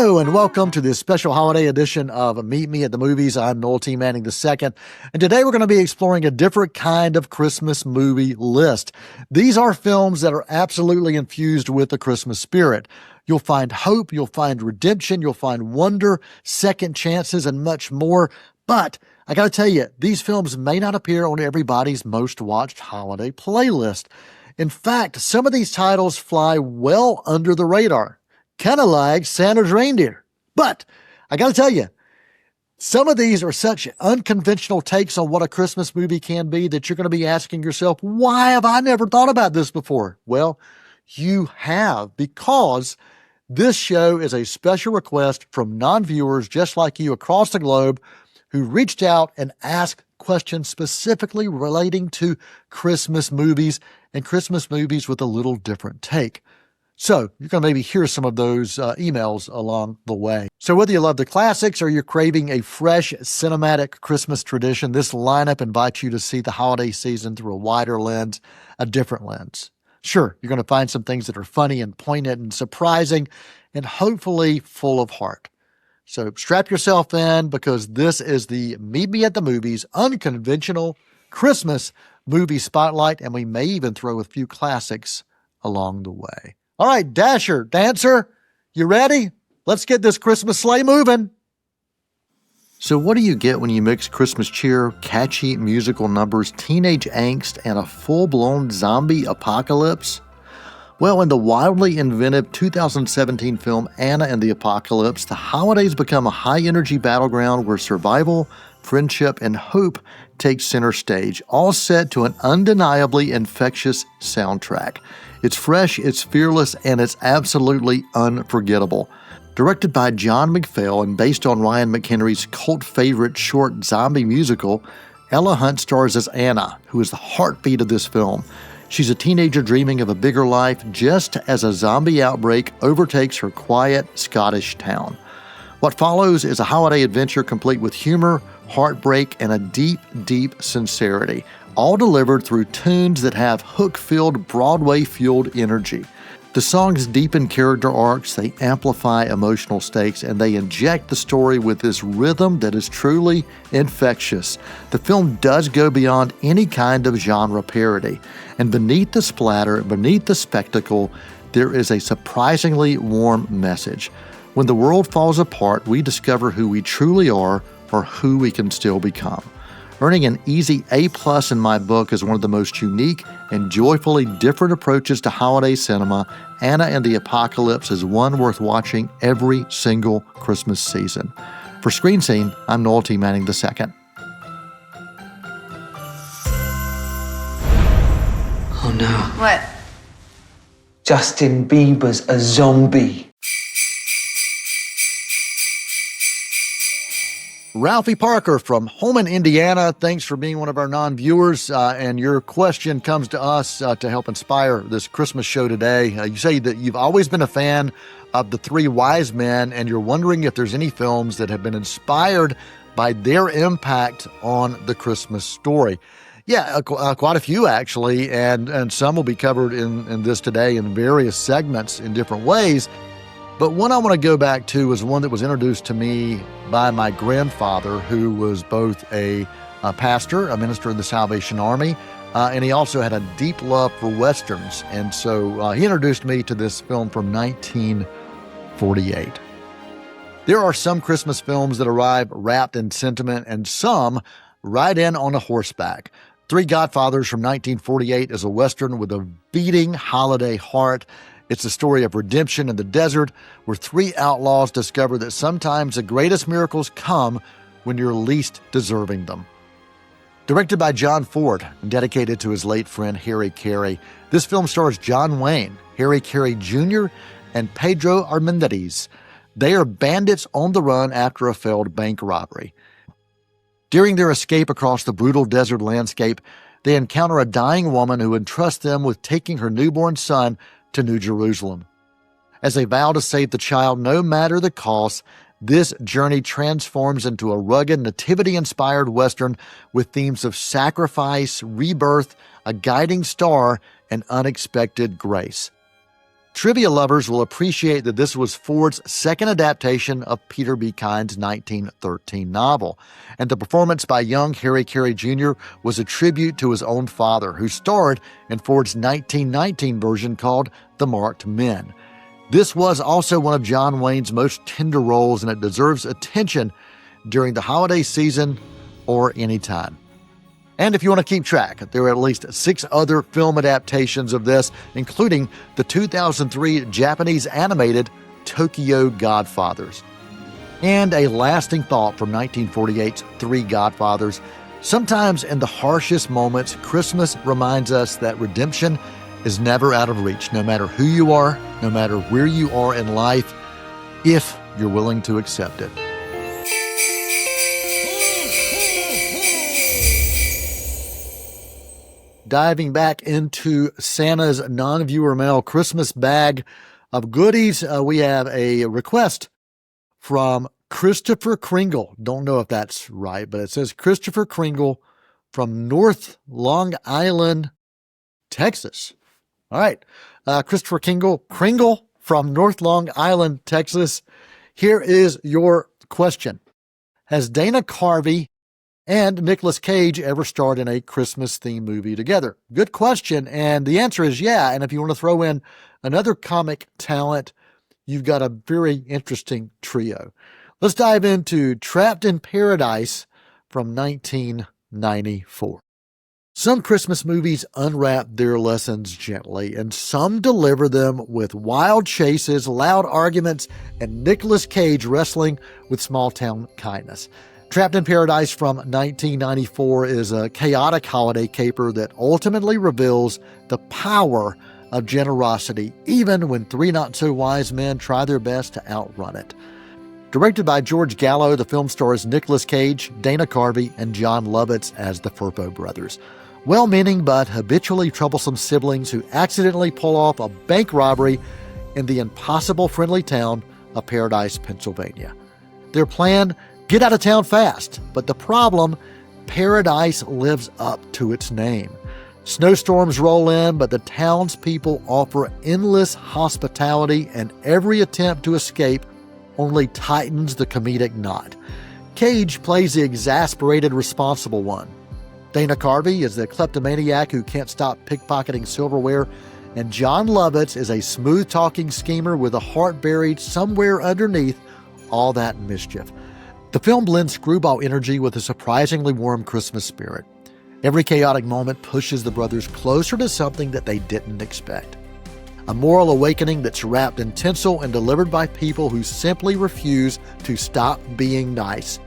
Hello and welcome to this special holiday edition of Meet Me at the Movies. I'm Noel T. Manning II, and today we're going to be exploring a different kind of Christmas movie list. These are films that are absolutely infused with the Christmas spirit. You'll find hope, you'll find redemption, you'll find wonder, second chances, and much more. But I got to tell you, these films may not appear on everybody's most watched holiday playlist. In fact, some of these titles fly well under the radar. Kind of like Santa's reindeer. But I got to tell you, some of these are such unconventional takes on what a Christmas movie can be that you're going to be asking yourself, why have I never thought about this before? Well, you have, because this show is a special request from non-viewers just like you across the globe who reached out and asked questions specifically relating to Christmas movies and Christmas movies with a little different take. So you're going to maybe hear some of those emails along the way. So whether you love the classics or you're craving a fresh cinematic Christmas tradition, this lineup invites you to see the holiday season through a wider lens, a different lens. Sure, you're going to find some things that are funny and poignant and surprising and hopefully full of heart. So strap yourself in because this is the Meet Me at the Movies Unconventional Christmas Movie Spotlight, and we may even throw a few classics along the way. All right, Dasher, Dancer, you ready? Let's get this Christmas sleigh moving. So what do you get when you mix Christmas cheer, catchy musical numbers, teenage angst, and a full-blown zombie apocalypse? Well, in the wildly inventive 2017 film Anna and the Apocalypse, the holidays become a high-energy battleground where survival, friendship, and hope take center stage, all set to an undeniably infectious soundtrack. It's fresh, it's fearless, and it's absolutely unforgettable. Directed by John McPhail and based on Ryan McHenry's cult favorite short zombie musical, Ella Hunt stars as Anna, who is the heartbeat of this film. She's a teenager dreaming of a bigger life just as a zombie outbreak overtakes her quiet Scottish town. What follows is a holiday adventure complete with humor, heartbreak, and a deep, deep sincerity, all delivered through tunes that have hook-filled, Broadway-fueled energy. The songs deepen character arcs, they amplify emotional stakes, and they inject the story with this rhythm that is truly infectious. The film does go beyond any kind of genre parody, and beneath the splatter, beneath the spectacle, there is a surprisingly warm message. When the world falls apart, we discover who we truly are or who we can still become. Earning an easy A+ in my book as one of the most unique and joyfully different approaches to holiday cinema, Anna and the Apocalypse is one worth watching every single Christmas season. For Screen Scene, I'm Noel T. Manning II. Oh no. What? Justin Bieber's a zombie. Ralphie Parker from Holman, Indiana, thanks for being one of our non-viewers, and your question comes to us to help inspire this Christmas show today. You say that you've always been a fan of the Three Wise Men, and you're wondering if there's any films that have been inspired by their impact on the Christmas story. Yeah, quite a few actually, and some will be covered in this today in various segments in different ways. But one I want to go back to is one that was introduced to me by my grandfather, who was both a pastor, a minister in the Salvation Army, and he also had a deep love for Westerns. And so he introduced me to this film from 1948. There are some Christmas films that arrive wrapped in sentiment and some ride in on a horseback. Three Godfathers from 1948 is a Western with a beating holiday heart. It's the story of redemption in the desert, where three outlaws discover that sometimes the greatest miracles come when you're least deserving them. Directed by John Ford and dedicated to his late friend Harry Carey, this film stars John Wayne, Harry Carey Jr., and Pedro Armendariz. They are bandits on the run after a failed bank robbery. During their escape across the brutal desert landscape, they encounter a dying woman who entrusts them with taking her newborn son to New Jerusalem. As they vow to save the child no matter the cost, this journey transforms into a rugged, nativity-inspired Western with themes of sacrifice, rebirth, a guiding star, and unexpected grace. Trivia lovers will appreciate that this was Ford's second adaptation of Peter B. Kind's 1913 novel, and the performance by young Harry Carey Jr. was a tribute to his own father, who starred in Ford's 1919 version called The Marked Men. This was also one of John Wayne's most tender roles, and it deserves attention during the holiday season or any time. And if you want to keep track, there are at least 6 other film adaptations of this, including the 2003 Japanese animated Tokyo Godfathers. And a lasting thought from 1948's Three Godfathers: sometimes in the harshest moments, Christmas reminds us that redemption is never out of reach, no matter who you are, no matter where you are in life, if you're willing to accept it. Diving back into Santa's non-viewer mail Christmas bag of goodies, we have a request from Christopher Kringle. Don't know if that's right, but it says Christopher Kringle from North Long Island, Texas. All right, Christopher Kringle from North Long Island, Texas. Here is your question. Has Dana Carvey and Nicolas Cage ever starred in a Christmas-themed movie together? Good question, and the answer is yeah. And if you want to throw in another comic talent, you've got a very interesting trio. Let's dive into Trapped in Paradise from 1994. Some Christmas movies unwrap their lessons gently, and some deliver them with wild chases, loud arguments, and Nicolas Cage wrestling with small-town kindness. Trapped in Paradise from 1994 is a chaotic holiday caper that ultimately reveals the power of generosity, even when 3 not-so-wise men try their best to outrun it. Directed by George Gallo, the film stars Nicolas Cage, Dana Carvey, and John Lovitz as the Furpo brothers. Well-meaning but habitually troublesome siblings who accidentally pull off a bank robbery in the impossible friendly town of Paradise, Pennsylvania. Their plan: get out of town fast. But the problem: Paradise lives up to its name. Snowstorms roll in, but the townspeople offer endless hospitality, and every attempt to escape only tightens the comedic knot. Cage plays the exasperated responsible one. Dana Carvey is the kleptomaniac who can't stop pickpocketing silverware, and John Lovitz is a smooth-talking schemer with a heart buried somewhere underneath all that mischief. The film blends screwball energy with a surprisingly warm Christmas spirit. Every chaotic moment pushes the brothers closer to something that they didn't expect. A moral awakening that's wrapped in tinsel and delivered by people who simply refuse to stop being nice.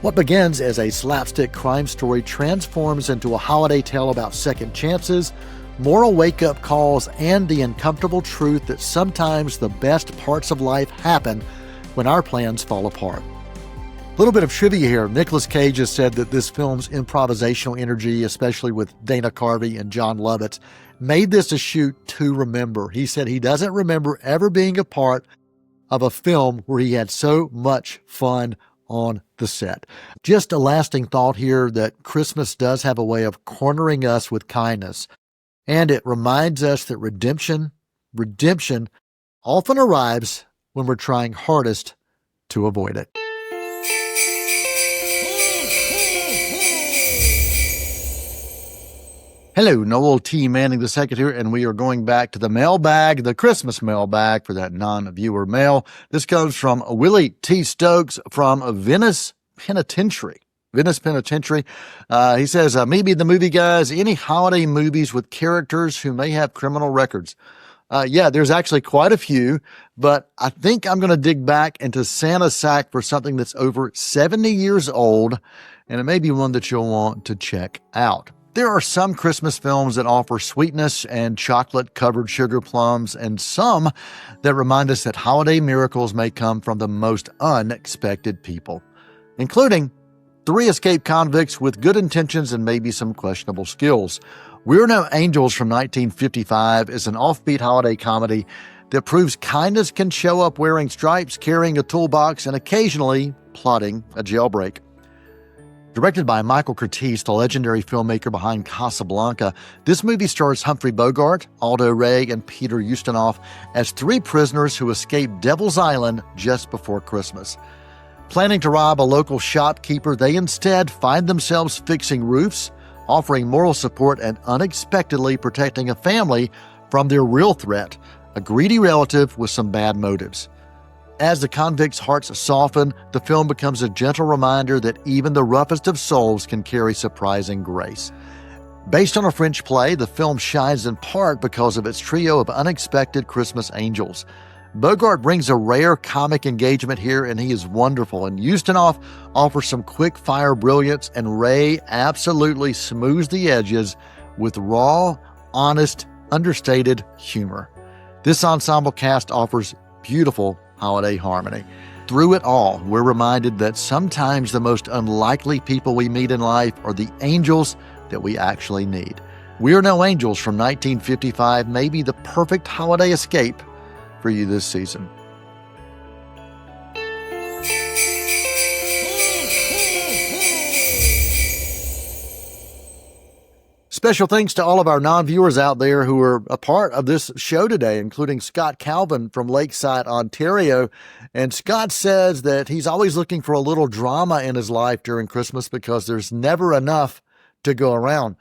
What begins as a slapstick crime story transforms into a holiday tale about second chances, moral wake-up calls, and the uncomfortable truth that sometimes the best parts of life happen when our plans fall apart. A little bit of trivia here. Nicolas Cage has said that this film's improvisational energy, especially with Dana Carvey and John Lovitz, made this a shoot to remember. He said he doesn't remember ever being a part of a film where he had so much fun on the set. Just a lasting thought here that Christmas does have a way of cornering us with kindness, and it reminds us that redemption often arrives when we're trying hardest to avoid it. Hello, Noel T. Manning II here, and we are going back to the mailbag, the Christmas mailbag for that non-viewer mail. This comes from Willie T. Stokes from Venice Penitentiary. He says, maybe the movie guys, any holiday movies with characters who may have criminal records? Yeah, there's actually quite a few, but I think I'm going to dig back into Santa's sack for something that's over 70 years old, and it may be one that you'll want to check out. There are some Christmas films that offer sweetness and chocolate-covered sugar plums, and some that remind us that holiday miracles may come from the most unexpected people, including 3 escaped convicts with good intentions and maybe some questionable skills. We're No Angels from 1955 is an offbeat holiday comedy that proves kindness can show up wearing stripes, carrying a toolbox, and occasionally plotting a jailbreak. Directed by Michael Curtiz, the legendary filmmaker behind Casablanca, this movie stars Humphrey Bogart, Aldo Ray, and Peter Ustinov as three prisoners who escape Devil's Island just before Christmas. Planning to rob a local shopkeeper, they instead find themselves fixing roofs, offering moral support, and unexpectedly protecting a family from their real threat, a greedy relative with some bad motives. As the convicts' hearts soften, the film becomes a gentle reminder that even the roughest of souls can carry surprising grace. Based on a French play, the film shines in part because of its trio of unexpected Christmas angels. Bogart brings a rare comic engagement here, and he is wonderful, and Ustinov offers some quick-fire brilliance, and Ray absolutely smooths the edges with raw, honest, understated humor. This ensemble cast offers beautiful holiday harmony. Through it all, we're reminded that sometimes the most unlikely people we meet in life are the angels that we actually need. We're No Angels from 1955 may be the perfect holiday escape for you this season. Special thanks to all of our non-viewers out there who are a part of this show today, including Scott Calvin from Lakeside, Ontario. And Scott says that he's always looking for a little drama in his life during Christmas because there's never enough to go around.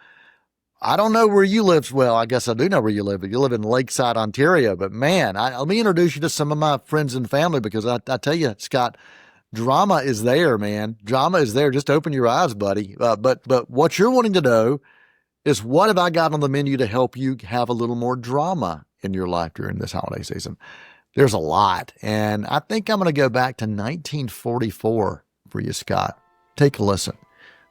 I don't know where you live. Well, I guess I do know where you live. You live in Lakeside, Ontario. But man, let me introduce you to some of my friends and family because I tell you, Scott, drama is there, man. Drama is there. Just open your eyes, buddy. But what you're wanting to know is what have I got on the menu to help you have a little more drama in your life during this holiday season? There's a lot. And I think I'm going to go back to 1944 for you, Scott. Take a listen.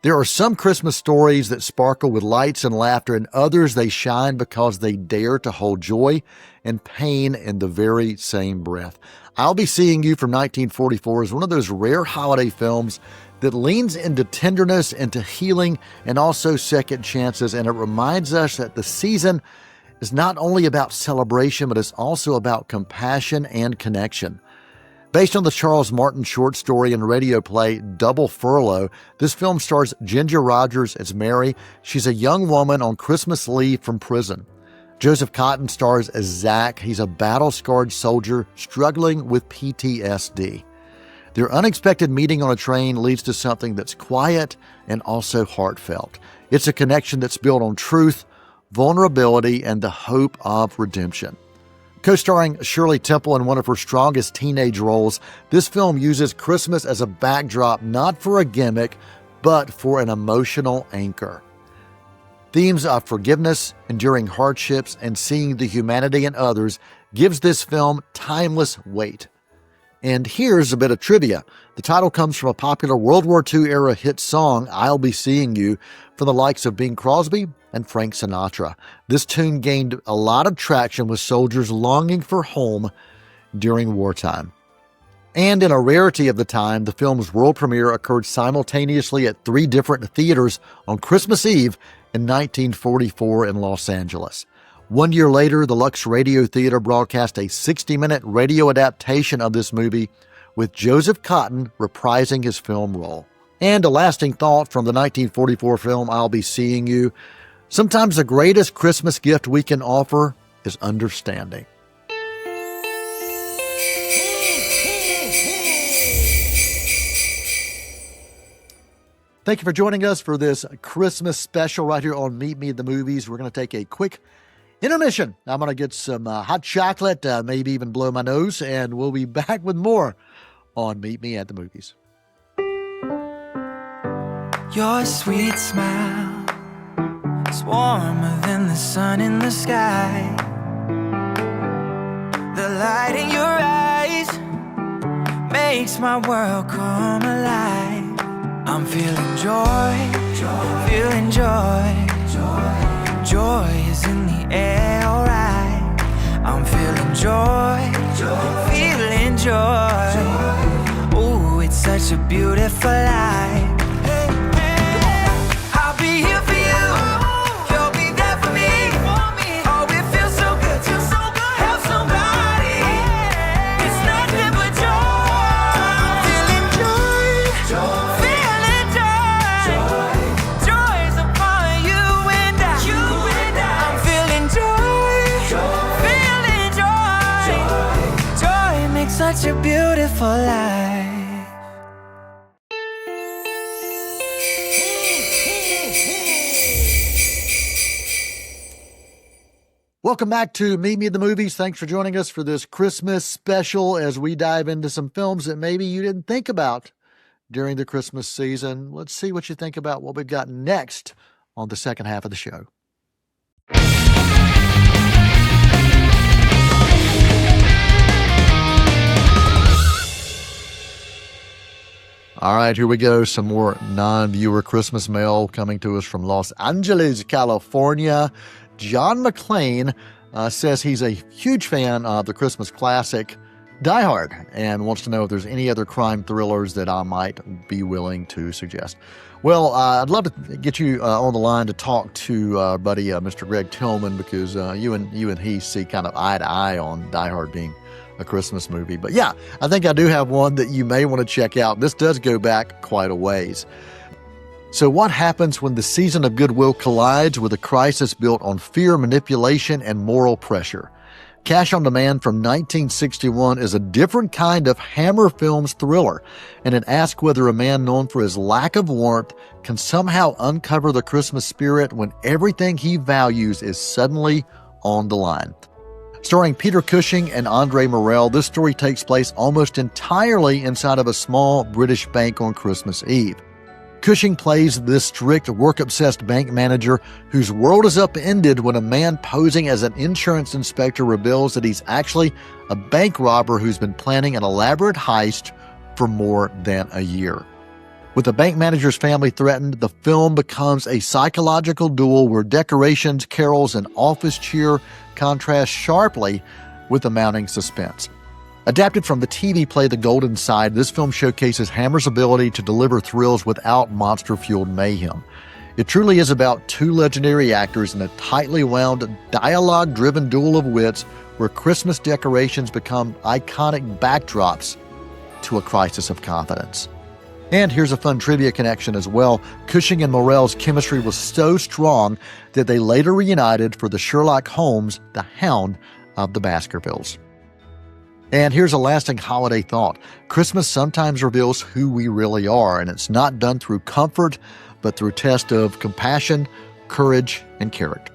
There are some Christmas stories that sparkle with lights and laughter, and others they shine because they dare to hold joy and pain in the very same breath. I'll Be Seeing You from 1944 is one of those rare holiday films that leans into tenderness, into healing, and also second chances, and it reminds us that the season is not only about celebration, but it's also about compassion and connection. Based on the Charles Martin short story and radio play Double Furlough, this film stars Ginger Rogers as Mary. She's a young woman on Christmas leave from prison. Joseph Cotten stars as Zach. He's a battle-scarred soldier struggling with PTSD. Their unexpected meeting on a train leads to something that's quiet and also heartfelt. It's a connection that's built on truth, vulnerability, and the hope of redemption. Co-starring Shirley Temple in one of her strongest teenage roles, this film uses Christmas as a backdrop not for a gimmick, but for an emotional anchor. Themes of forgiveness, enduring hardships, and seeing the humanity in others gives this film timeless weight. And here's a bit of trivia. The title comes from a popular World War II era hit song, I'll Be Seeing You, from the likes of Bing Crosby and Frank Sinatra. This tune gained a lot of traction with soldiers longing for home during wartime. And in a rarity of the time, the film's world premiere occurred simultaneously at 3 different theaters on Christmas Eve in 1944 in Los Angeles. 1 year later, the Lux Radio Theater broadcast a 60-minute radio adaptation of this movie with Joseph Cotten reprising his film role. And a lasting thought from the 1944 film I'll Be Seeing You. Sometimes the greatest Christmas gift we can offer is understanding. Thank you for joining us for this Christmas special right here on Meet Me at the Movies. We're going to take a quick intermission. I'm going to get some hot chocolate, maybe even blow my nose, and we'll be back with more on Meet Me at the Movies. Your sweet smile is warmer than the sun in the sky. The light in your eyes makes my world come alive. I'm feeling joy, feeling joy. Joy is in the air, alright. I'm feeling joy, feeling joy. Ooh, it's such a beautiful life. I'll be here for you. You'll be there for me. Oh, it feels so good to help somebody. It's nothing but joy. Feeling joy, feeling joy. such a beautiful life. Welcome back to Meet Me at the Movies. Thanks for joining us for this Christmas special as we dive into some films that maybe you didn't think about during the Christmas season. Let's see what you think about what we've got next on the second half of the show. All right, here we go. Some more non-viewer Christmas mail coming to us from Los Angeles, California. John McClain says he's a huge fan of the Christmas classic Die Hard and wants to know if there's any other crime thrillers that I might be willing to suggest. Well, I'd love to get you on the line to talk to our buddy Mr. Greg Tillman, because you and he see kind of eye to eye on Die Hard being a Christmas movie. But yeah, I think I do have one that you may want to check out. This does go back quite a ways. So what happens when the season of goodwill collides with a crisis built on fear, manipulation, and moral pressure? Cash on Demand from 1961 is a different kind of Hammer Films thriller, and it asks whether a man known for his lack of warmth can somehow uncover the Christmas spirit when everything he values is suddenly on the line. Starring Peter Cushing and Andre Morell, this story takes place almost entirely inside of a small British bank on Christmas Eve. Cushing plays this strict, work-obsessed bank manager whose world is upended when a man posing as an insurance inspector reveals that he's actually a bank robber who's been planning an elaborate heist for more than a year. With the bank manager's family threatened, the film becomes a psychological duel where decorations, carols, and office cheer contrast sharply with the mounting suspense. Adapted from the TV play The Golden Side, this film showcases Hammer's ability to deliver thrills without monster-fueled mayhem. It truly is about two legendary actors in a tightly wound, dialogue-driven duel of wits where Christmas decorations become iconic backdrops to a crisis of confidence. And here's a fun trivia connection as well. Cushing and Morell's chemistry was so strong that they later reunited for the Sherlock Holmes, The Hound of the Baskervilles. And here's a lasting holiday thought. Christmas sometimes reveals who we really are, and it's not done through comfort, but through test of compassion, courage, and character.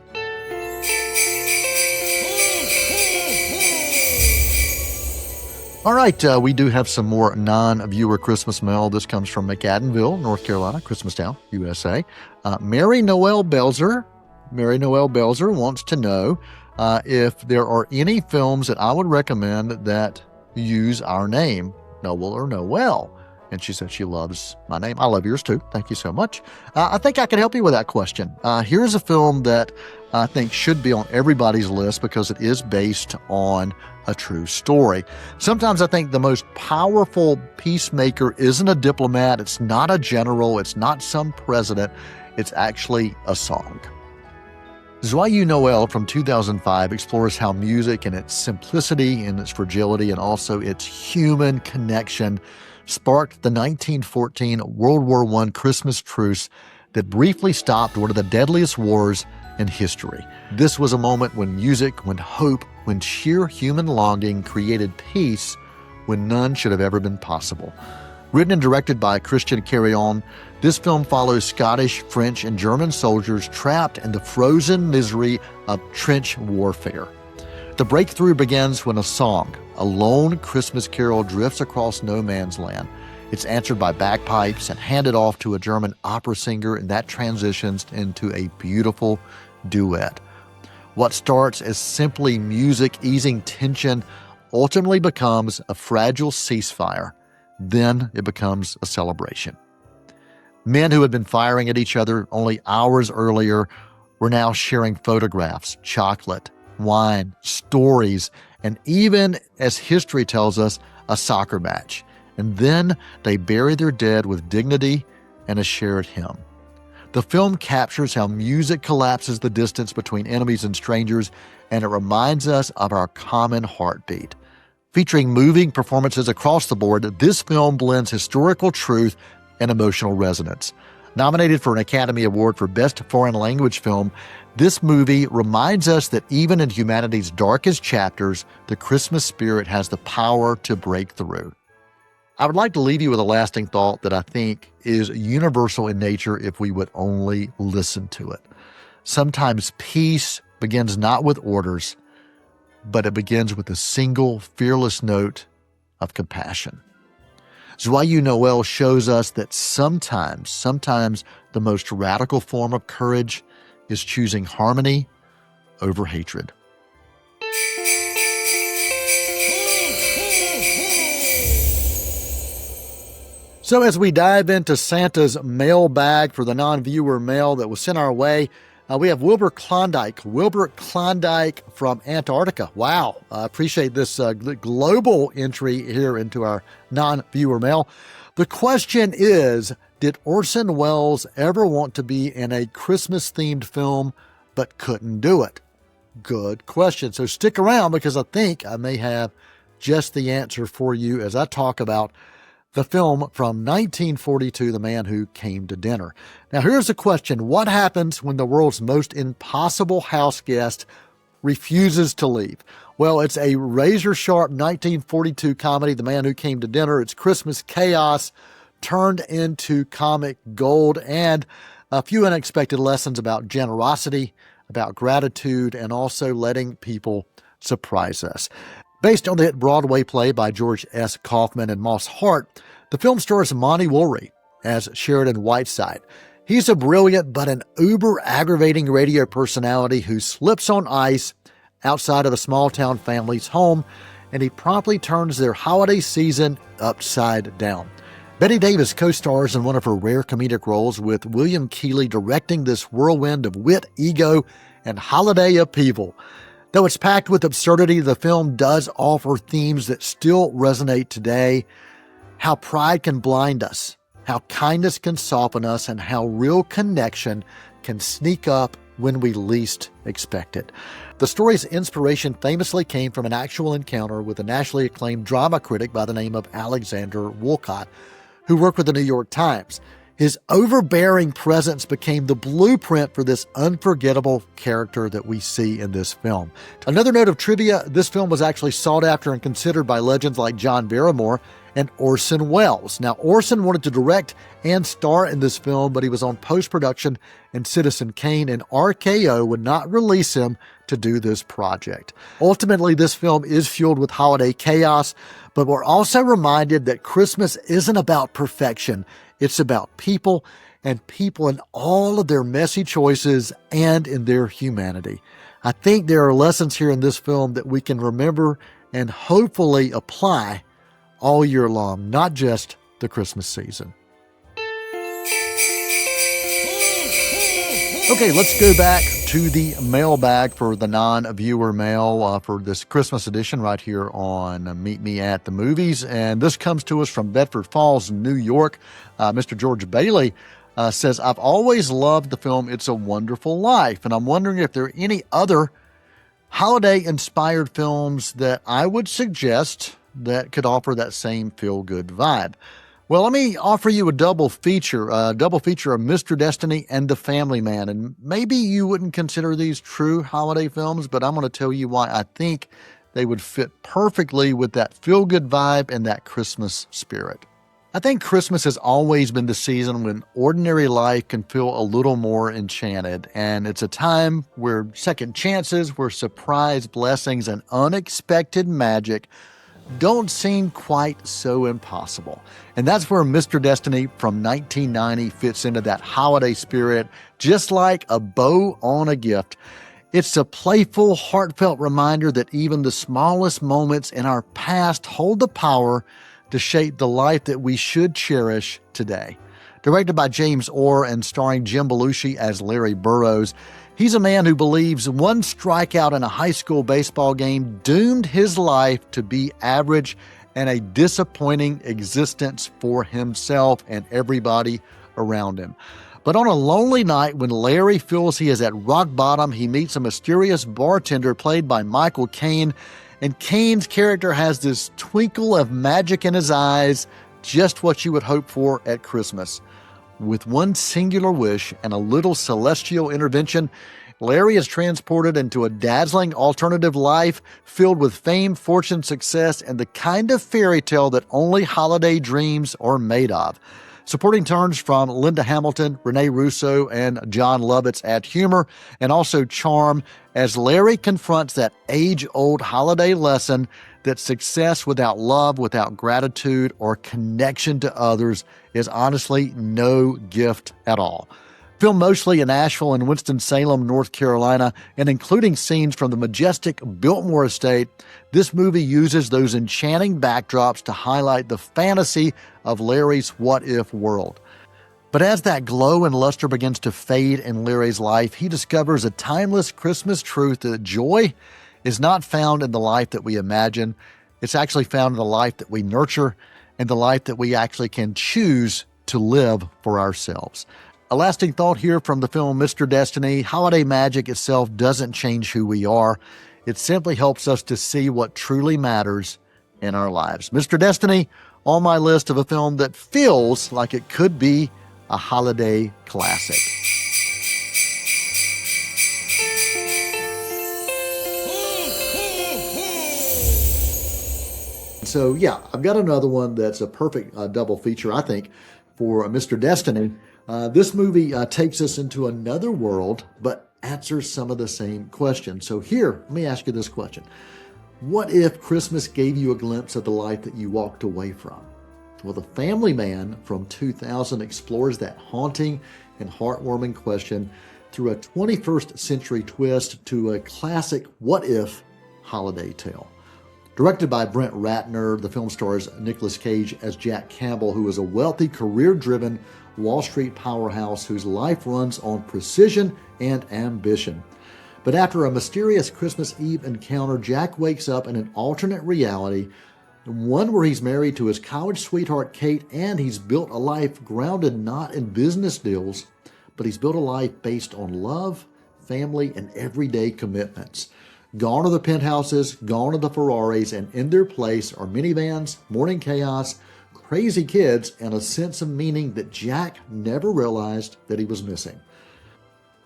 All right, we do have some more non-viewer Christmas mail. This comes from McAdenville, North Carolina, Christmastown, USA. Mary Noel Belzer wants to know if there are any films that I would recommend that use our name, Noel or Noel. And she said she loves my name. I love yours too. Thank you so much. I think I can help you with that question. Here's a film that I think should be on everybody's list because it is based on a true story. Sometimes I think the most powerful peacemaker isn't a diplomat. It's not a general. It's not some president. It's actually a song. Joyeux Noel from 2005 explores how music and its simplicity and its fragility and also its human connection sparked the 1914 World War I Christmas truce that briefly stopped one of the deadliest wars in history. This was a moment when music, when hope, when sheer human longing created peace when none should have ever been possible. Written and directed by Christian Carrion, this film follows Scottish, French, and German soldiers trapped in the frozen misery of trench warfare. The breakthrough begins when a song, a lone Christmas carol, drifts across no man's land. It's answered by bagpipes and handed off to a German opera singer, and that transitions into a beautiful duet. What starts as simply music easing tension ultimately becomes a fragile ceasefire. Then it becomes a celebration. Men who had been firing at each other only hours earlier were now sharing photographs, chocolate, wine, stories, and even, as history tells us, a soccer match. And then they bury their dead with dignity and a shared hymn. The film captures how music collapses the distance between enemies and strangers, and it reminds us of our common heartbeat. Featuring moving performances across the board, this film blends historical truth and emotional resonance. Nominated for an Academy Award for Best Foreign Language Film, this movie reminds us that even in humanity's darkest chapters, the Christmas spirit has the power to break through. I would like to leave you with a lasting thought that I think is universal in nature if we would only listen to it. Sometimes peace begins not with orders, but it begins with a single fearless note of compassion. Joyeux Noel shows us that sometimes the most radical form of courage is choosing harmony over hatred. So as we dive into Santa's mailbag for the non-viewer mail that was sent our way, we have Wilbur Klondike from Antarctica. Wow. I appreciate this global entry here into our non-viewer mail. The question is, did Orson Welles ever want to be in a Christmas-themed film but couldn't do it? Good question. So stick around because I think I may have just the answer for you as I talk about the film from 1942, The Man Who Came to Dinner. Now, here's the question. What happens when the world's most impossible house guest refuses to leave? Well, it's a razor-sharp 1942 comedy, The Man Who Came to Dinner. It's Christmas chaos turned into comic gold and a few unexpected lessons about generosity, about gratitude, and also letting people surprise us. Based on the hit Broadway play by George S. Kaufman and Moss Hart, the film stars Monty Woolry as Sheridan Whiteside. He's a brilliant but an uber-aggravating radio personality who slips on ice outside of a small-town family's home, and he promptly turns their holiday season upside down. Bette Davis co-stars in one of her rare comedic roles, with William Keighley directing this whirlwind of wit, ego, and holiday upheaval. Though it's packed with absurdity, the film does offer themes that still resonate today. How pride can blind us, how kindness can soften us, and how real connection can sneak up when we least expect it. The story's inspiration famously came from an actual encounter with a nationally acclaimed drama critic by the name of Alexander Woollcott, who worked with the New York Times. His overbearing presence became the blueprint for this unforgettable character that we see in this film. Another note of trivia, this film was actually sought after and considered by legends like John Barrymore and Orson Welles. Now, Orson wanted to direct and star in this film, but he was on post-production and Citizen Kane, and RKO would not release him to do this project. Ultimately, this film is fueled with holiday chaos, but we're also reminded that Christmas isn't about perfection. It's about people, and people in all of their messy choices and in their humanity. I think there are lessons here in this film that we can remember and hopefully apply all year long, not just the Christmas season. Okay, let's go back to the mailbag for the non-viewer mail for this Christmas edition right here on Meet Me at the Movies. And this comes to us from Bedford Falls, New York. Mr. George Bailey says, I've always loved the film It's a Wonderful Life, and I'm wondering if there are any other holiday-inspired films that I would suggest that could offer that same feel-good vibe. Well, let me offer you a double feature of Mr. Destiny and The Family Man. And maybe you wouldn't consider these true holiday films, but I'm going to tell you why I think they would fit perfectly with that feel-good vibe and that Christmas spirit. I think Christmas has always been the season when ordinary life can feel a little more enchanted. And it's a time where second chances, where surprise blessings and unexpected magic don't seem quite so impossible. And that's where Mr. Destiny from 1990 fits into that holiday spirit, just like a bow on a gift. It's a playful, heartfelt reminder that even the smallest moments in our past hold the power to shape the life that we should cherish today. Directed by James Orr and starring Jim Belushi as Larry Burrows, he's a man who believes one strikeout in a high school baseball game doomed his life to be average and a disappointing existence for himself and everybody around him. But on a lonely night when Larry feels he is at rock bottom, he meets a mysterious bartender played by Michael Caine, and Caine's character has this twinkle of magic in his eyes, just what you would hope for at Christmas. With one singular wish and a little celestial intervention, Larry is transported into a dazzling alternative life filled with fame, fortune, success, and the kind of fairy tale that only holiday dreams are made of. Supporting turns from Linda Hamilton, Rene Russo, and John Lovitz add humor and also charm as Larry confronts that age-old holiday lesson that success without love, without gratitude, or connection to others is honestly no gift at all. Filmed mostly in Asheville and Winston-Salem, North Carolina, and including scenes from the majestic Biltmore estate, this movie uses those enchanting backdrops to highlight the fantasy of Larry's what-if world. But as that glow and luster begins to fade in Larry's life, he discovers a timeless Christmas truth that joy is not found in the life that we imagine. It's actually found in the life that we nurture and the life that we actually can choose to live for ourselves. A lasting thought here from the film Mr. Destiny: holiday magic itself doesn't change who we are. It simply helps us to see what truly matters in our lives. Mr. Destiny on my list of a film that feels like it could be a holiday classic. So yeah, I've got another one that's a perfect double feature, I think, for Mr. Destiny. This movie takes us into another world, but answers some of the same questions. So here, let me ask you this question. What if Christmas gave you a glimpse of the life that you walked away from? Well, The Family Man from 2000 explores that haunting and heartwarming question through a 21st century twist to a classic what-if holiday tale. Directed by Brent Ratner, the film stars Nicolas Cage as Jack Campbell, who is a wealthy, career-driven Wall Street powerhouse whose life runs on precision and ambition. But after a mysterious Christmas Eve encounter, Jack wakes up in an alternate reality, one where he's married to his college sweetheart Kate, and he's built a life grounded not in business deals, but he's built a life based on love, family, and everyday commitments. Gone are the penthouses, gone are the Ferraris, and in their place are minivans, morning chaos, crazy kids, and a sense of meaning that Jack never realized that he was missing.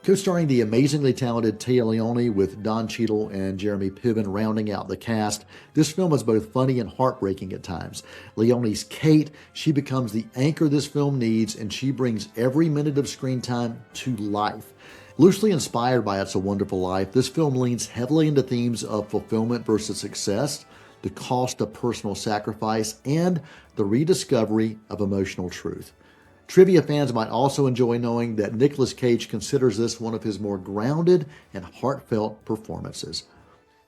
Co-starring the amazingly talented Téa Leoni with Don Cheadle and Jeremy Piven rounding out the cast, this film is both funny and heartbreaking at times. Leoni's Kate, she becomes the anchor this film needs, and she brings every minute of screen time to life. Loosely inspired by It's a Wonderful Life, this film leans heavily into themes of fulfillment versus success, the cost of personal sacrifice, and the rediscovery of emotional truth. Trivia fans might also enjoy knowing that Nicolas Cage considers this one of his more grounded and heartfelt performances.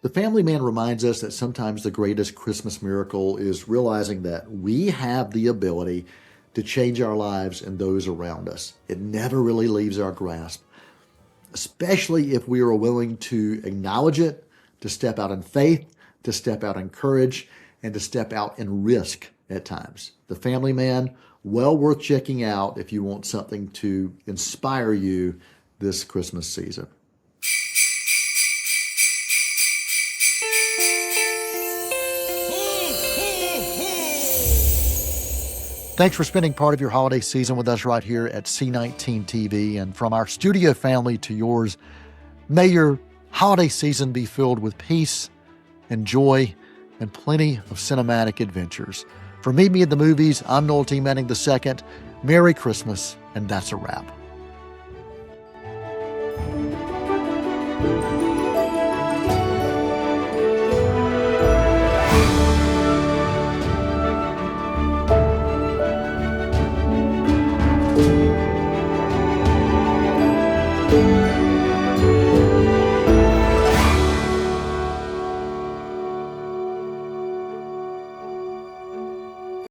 The Family Man reminds us that sometimes the greatest Christmas miracle is realizing that we have the ability to change our lives and those around us. It never really leaves our grasp, especially if we are willing to acknowledge it, to step out in faith, to step out in courage, and to step out in risk at times. The Family Man, well worth checking out if you want something to inspire you this Christmas season. Thanks for spending part of your holiday season with us right here at C19 TV. And from our studio family to yours, may your holiday season be filled with peace and joy and plenty of cinematic adventures. For Meet Me at the Movies, I'm Noel T. Manning II. Merry Christmas, and that's a wrap.